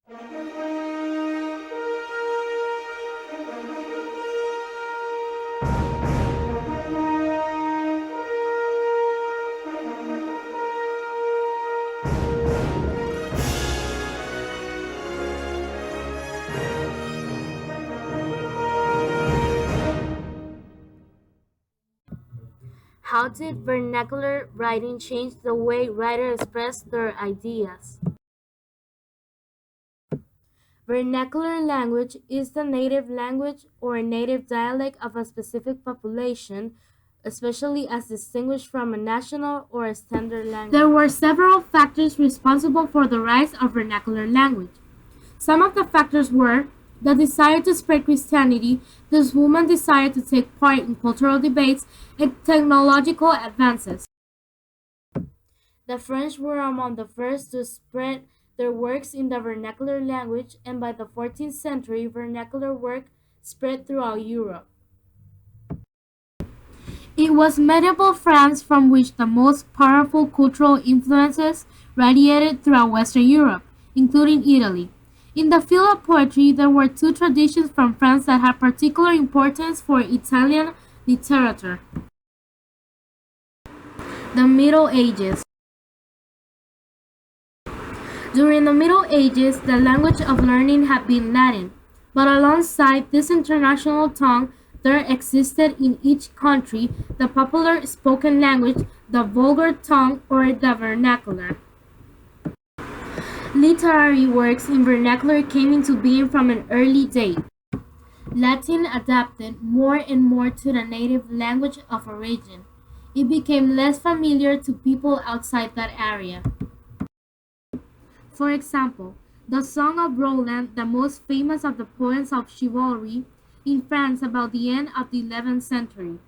How did vernacular writing change the way writers express their ideas? Vernacular language is the native language or native dialect of a specific population, especially as distinguished from a national or a standard language. There were several factors responsible for the rise of vernacular language. Some of the factors were the desire to spread Christianity, this woman's desire to take part in cultural debates, and technological advances. The French were among the first to spread their works in the vernacular language, and by the 14th century, vernacular work spread throughout Europe. It was medieval France from which the most powerful cultural influences radiated throughout Western Europe, including Italy. In the field of poetry, there were two traditions from France that had particular importance for Italian literature. The Middle Ages. During the Middle Ages, the language of learning had been Latin, but alongside this international tongue, there existed in each country the popular spoken language, the vulgar tongue, or the vernacular. Literary works in vernacular came into being from an early date. Latin adapted more and more to the native language of origin. It became less familiar to people outside that area. For example, the Song of Roland, the most famous of the poems of chivalry in France about the end of the 11th century.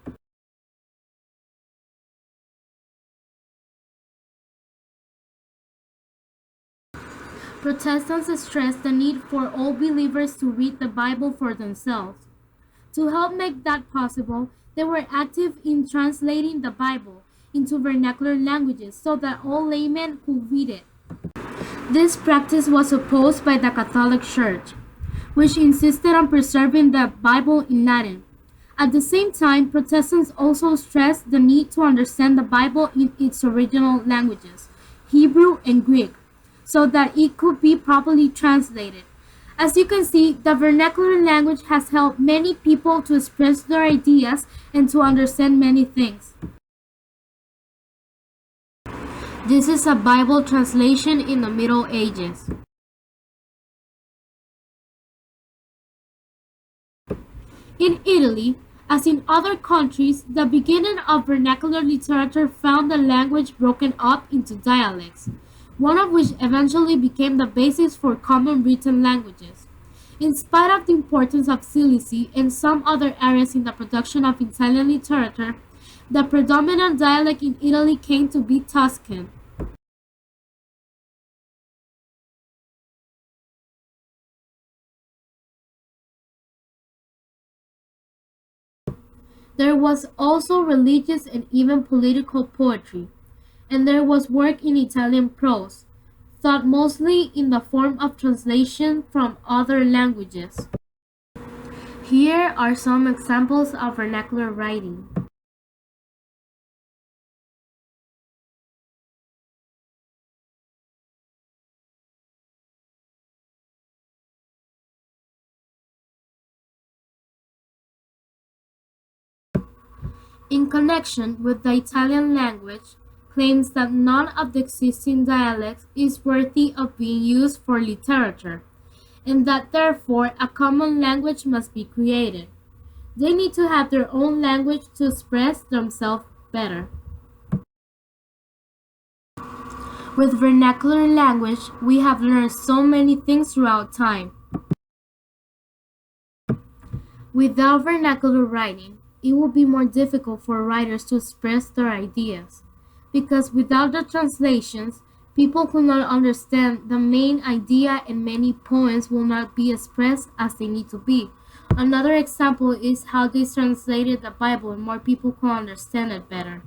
Protestants stressed the need for all believers to read the Bible for themselves. To help make that possible, they were active in translating the Bible into vernacular languages so that all laymen could read it. This practice was opposed by the Catholic Church, which insisted on preserving the Bible in Latin. At the same time, Protestants also stressed the need to understand the Bible in its original languages, Hebrew and Greek, so that it could be properly translated. As you can see, the vernacular language has helped many people to express their ideas and to understand many things. This is a Bible translation in the Middle Ages. In Italy, as in other countries, the beginning of vernacular literature found the language broken up into dialects, one of which eventually became the basis for common written languages. In spite of the importance of Sicily and some other areas in the production of Italian literature, the predominant dialect in Italy came to be Tuscan. There was also religious and even political poetry, and there was work in Italian prose, thought mostly in the form of translation from other languages. Here are some examples of vernacular writing. In connection with the Italian language, claims that none of the existing dialects is worthy of being used for literature, and that therefore a common language must be created. They need to have their own language to express themselves better. With vernacular language, we have learned so many things throughout time. Without vernacular writing, it would be more difficult for writers to express their ideas, because without the translations, people could not understand the main idea and many poems will not be expressed as they need to be. Another example is how they translated the Bible and more people could understand it better.